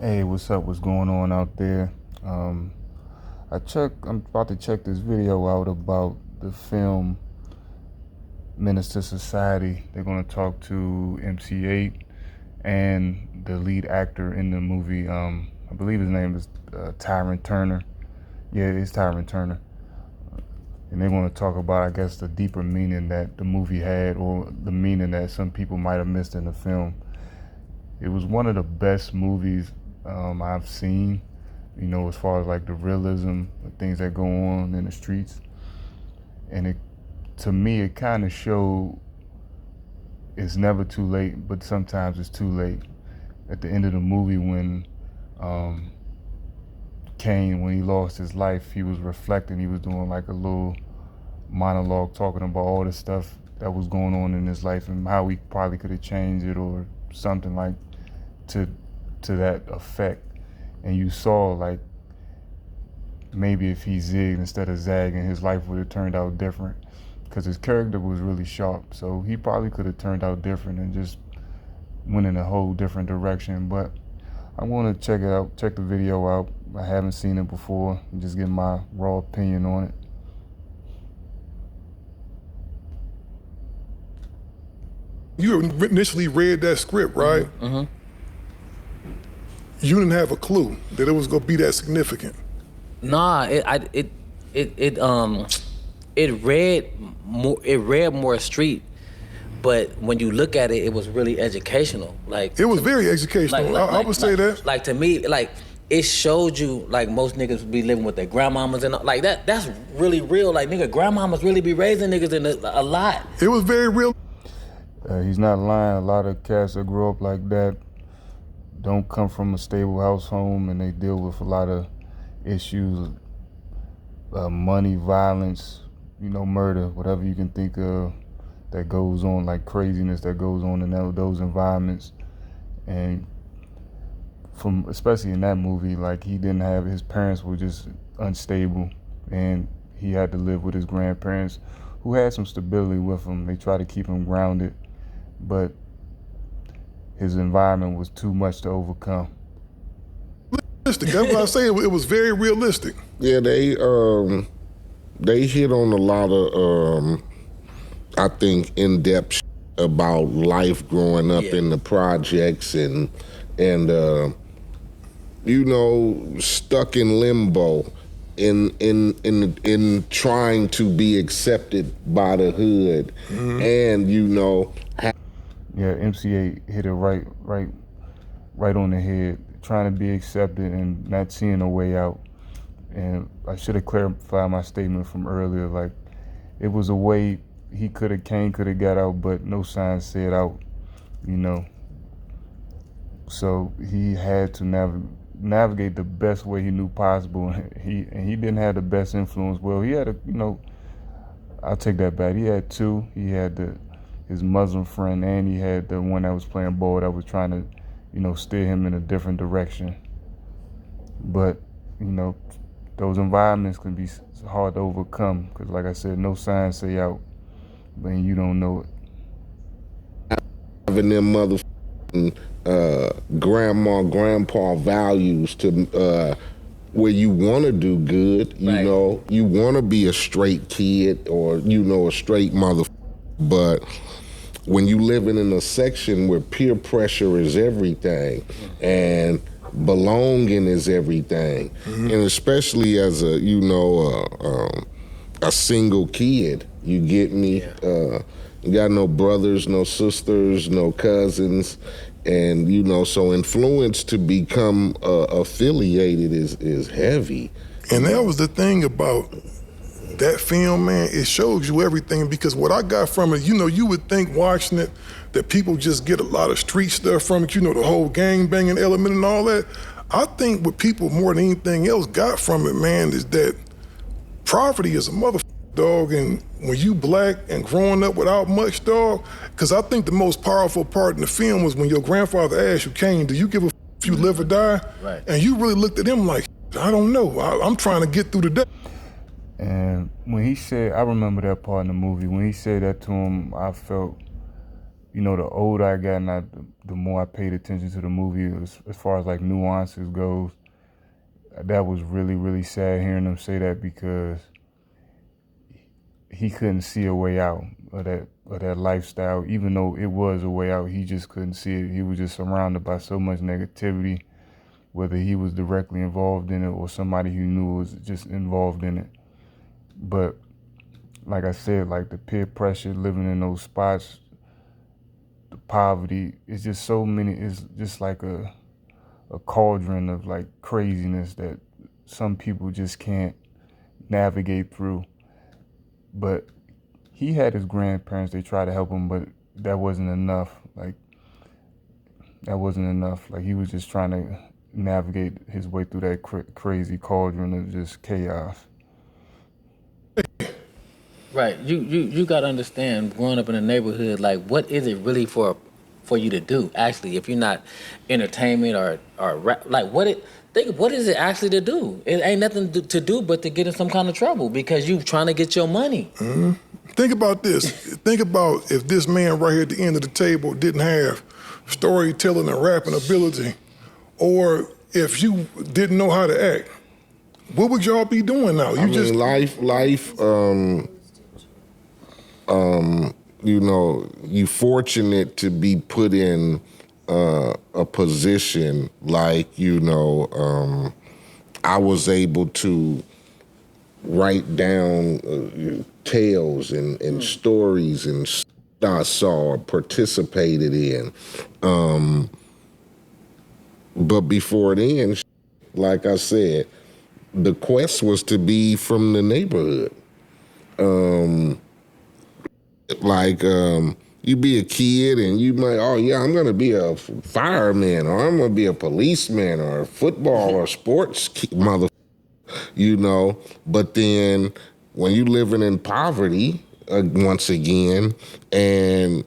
Hey, what's up? What's going on out there? Um, I'm about to check this video out about the film Minister Society. They're going to talk to MC8 and the lead actor in the movie. I believe his name is Tyron Turner. Yeah, it's Tyron Turner. And they're going to talk about, I guess, the deeper meaning that the movie had, or the meaning that some people might have missed in the film. It was one of the best movies I've seen, as far as like the realism, the things that go on in the streets. And to me, it kind of showed it's never too late, but sometimes it's too late. At the end of the movie, when Kane, when he lost his life, he was reflecting. He was doing like a little monologue talking about all the stuff that was going on in his life and how he probably could have changed it or something like to that effect. And you saw like maybe if he zigged instead of zagging, his life would have turned out different, because his character was really sharp. So he probably could have turned out different and just went in a whole different direction. But I want to check it out, check the video out. I haven't seen it before, and just get my raw opinion on it. You initially read that script, right? Mm-hmm. You didn't have a clue that it was gonna be that significant. Nah, it read more street, but when you look at it, it was really educational. Like It was very educational. I would say that. Like to me, like it showed you like most niggas be living with their grandmamas and like that. That's really real. Like nigga, grandmamas really be raising niggas in a lot. It was very real. He's not lying. A lot of cats that grow up like that don't come from a stable house home, and they deal with a lot of issues, money, violence, murder, whatever you can think of that goes on, like craziness that goes on in those environments. And especially in that movie, like his parents were just unstable, and he had to live with his grandparents who had some stability with him. They tried to keep him grounded, but his environment was too much to overcome. That's what I say. It was very realistic. Yeah, they hit on a lot of I think in-depth about life growing up in the projects and stuck in limbo in trying to be accepted by the hood. Mm-hmm. And Yeah, MC8 hit it right on the head, trying to be accepted and not seeing a way out. And I should have clarified my statement from earlier. Like, it was a way Kane could have got out, but no signs said out, So he had to navigate the best way he knew possible. He didn't have the best influence. Well, he had I'll take that back. He had two. He had his Muslim friend, and he had the one that was playing ball that was trying to, steer him in a different direction. But, those environments can be hard to overcome, because like I said, no signs say out, but you don't know it. Having them motherfucking grandpa values to where you want to do good, you want to be a straight kid or, a straight motherfucker, but when you living in a section where peer pressure is everything and belonging is everything, and especially as a single kid, you get me? You got no brothers, no sisters, no cousins, and so influence to become affiliated is heavy. And that was the thing about that film, man. It shows you everything, because what I got from it, you would think watching it that people just get a lot of street stuff from it, the whole gang banging element and all that. I think what people more than anything else got from it, man, is that poverty is a motherfucker, dog. And when you black and growing up without much, dog, because I think the most powerful part in the film was when your grandfather asked you, Kane, do you give a if you live or die? Right. And you really looked at him like, I don't know. I'm trying to get through the day. And when he said, I remember that part in the movie, when he said that to him, I felt you know, the older I got, and the more I paid attention to the movie, as far as like nuances goes, that was really, really sad hearing him say that, because he couldn't see a way out of that lifestyle. Even though it was a way out, he just couldn't see it. He was just surrounded by so much negativity, whether he was directly involved in it or somebody who knew was just involved in it. But like I said, like the peer pressure, living in those spots, the poverty, it's just so many, it's just like a cauldron of like craziness that some people just can't navigate through. But he had his grandparents, they tried to help him, but that wasn't enough. Like, that wasn't enough. Like, he was just trying to navigate his way through that crazy cauldron of just chaos. Right. You got to understand, growing up in a neighborhood, like, what is it really for you to do, actually, if you're not entertainment or rap, like, what is it actually to do? It ain't nothing to do but to get in some kind of trouble because you trying to get your money. Mm-hmm. Think about this. Think about if this man right here at the end of the table didn't have storytelling and rapping ability, or if you didn't know how to act, what would y'all be doing now? You know, you fortunate to be put in a position like, you know, I was able to write down tales and stories and I saw or participated in. But before then, like I said, the quest was to be from the neighborhood. You be a kid and you might, oh yeah, I'm gonna be a fireman, or I'm gonna be a policeman, or a football or sports mother, you know. But then when you living in poverty, once again, and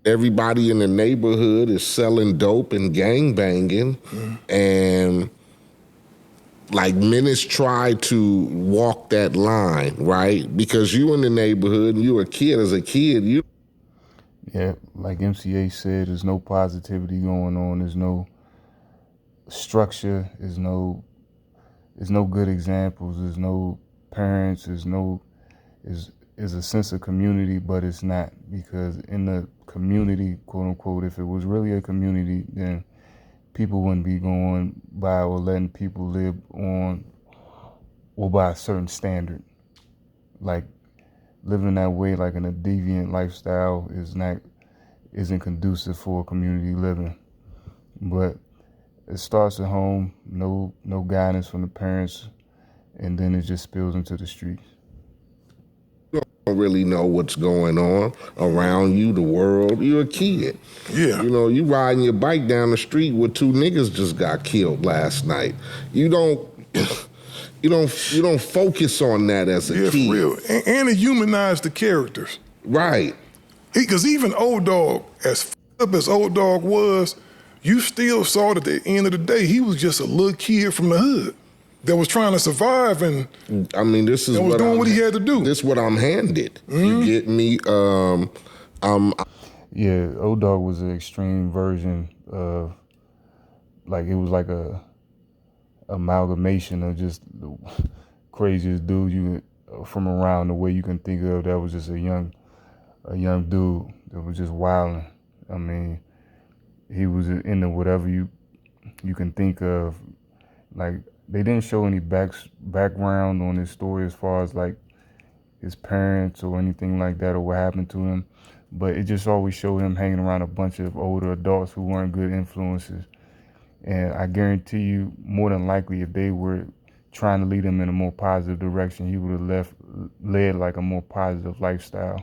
everybody in the neighborhood is selling dope and gangbanging, and like minutes try to walk that line, right? Because you in the neighborhood and you a kid. As a kid, you. Yeah, like MCA said, there's no positivity going on. There's no structure. There's no good examples. There's no parents. Is a sense of community, but it's not, because in the community, quote unquote, if it was really a community, then people wouldn't be going by or letting people live on or by a certain standard. Like, living that way, like in a deviant lifestyle, isn't conducive for community living. But it starts at home, no guidance from the parents, and then it just spills into the streets. You don't really know what's going on around you, the world. You're a kid. Yeah. You know, you riding your bike down the street where 2 niggas just got killed last night. You don't focus on that as a kid. Yeah, for real. And it humanized the characters. Right. Because even Old Dog, as f***ed up as Old Dog was, you still saw that at the end of the day, he was just a little kid from the hood that was trying to survive, and I mean, this is was doing what he had to do. This is what I'm handed. You get me? Yeah, Old Dog was an extreme version of, like, it was like a amalgamation of just the craziest dude you from around the way you can think of. That was just a young dude that was just wilding. I mean, he was into whatever you can think of. Like, they didn't show any background on his story as far as like his parents or anything like that, or what happened to him. But it just always showed him hanging around a bunch of older adults who weren't good influences. And I guarantee you, more than likely, if they were trying to lead him in a more positive direction, he would have led like a more positive lifestyle.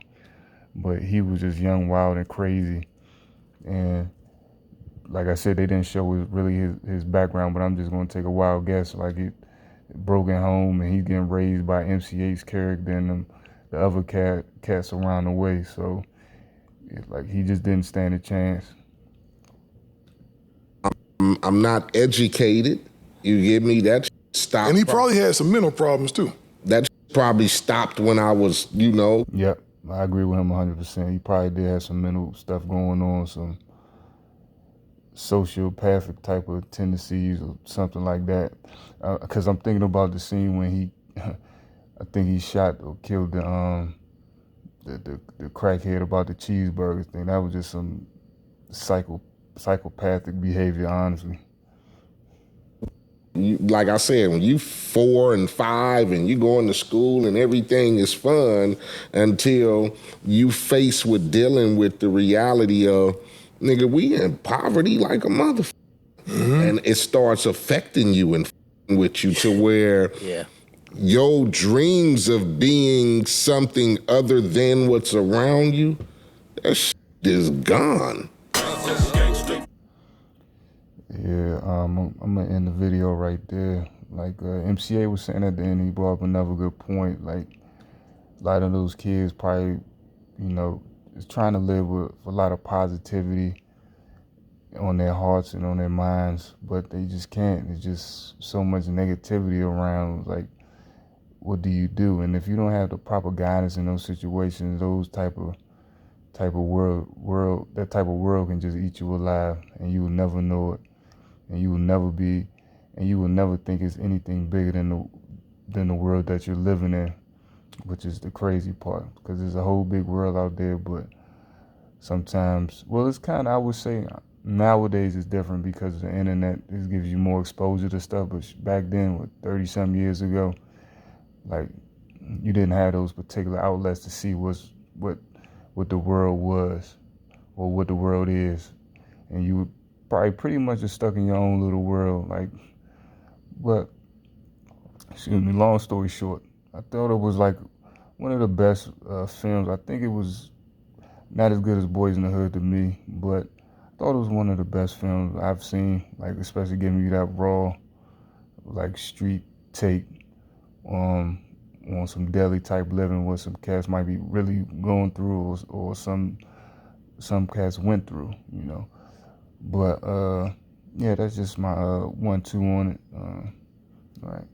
But he was just young, wild, and crazy. And like I said, they didn't show really his background, but I'm just going to take a wild guess. Like, it broken home, and he's getting raised by MC8's character and the other cats around the way. So, like, he just didn't stand a chance. I'm not educated. You get me? That stopped. And he probably had some mental problems too. That probably stopped when I was, you know. Yep. I agree with him 100%. He probably did have some mental stuff going on, some sociopathic type of tendencies or something like that. Because I'm thinking about the scene when he, I think he shot or killed the crackhead about the cheeseburger thing. That was just some psychopathic behavior, honestly. Like I said, when you 4 and 5 and you going to school and everything is fun until you face with dealing with the reality of, nigga, we in poverty like a motherfucker. And it starts affecting you and with you to where your dreams of being something other than what's around you, that shit is gone. Yeah, I'm gonna end the video right there. Like MCA was saying at the end, he brought up another good point. Like a lot of those kids probably, is trying to live with a lot of positivity on their hearts and on their minds, but they just can't. There's just so much negativity around. Like, what do you do? And if you don't have the proper guidance in those situations, those type of world, that type of world can just eat you alive, and you will never know it, and you will never think it's anything bigger than the world that you're living in, which is the crazy part, because there's a whole big world out there, but sometimes, well, it's kind of, I would say, nowadays it's different because the internet gives you more exposure to stuff, but back then, 30-some years ago, like, you didn't have those particular outlets to see what the world was or what the world is, and you were probably pretty much just stuck in your own little world. Like, but excuse me, long story short, I thought it was like one of the best films. I think it was not as good as Boys in the Hood to me, but I thought it was one of the best films I've seen, like, especially giving you that raw, like, street take on some daily type living, what some cats might be really going through, or some cats went through, But yeah, that's just my 1-2 on it. All right.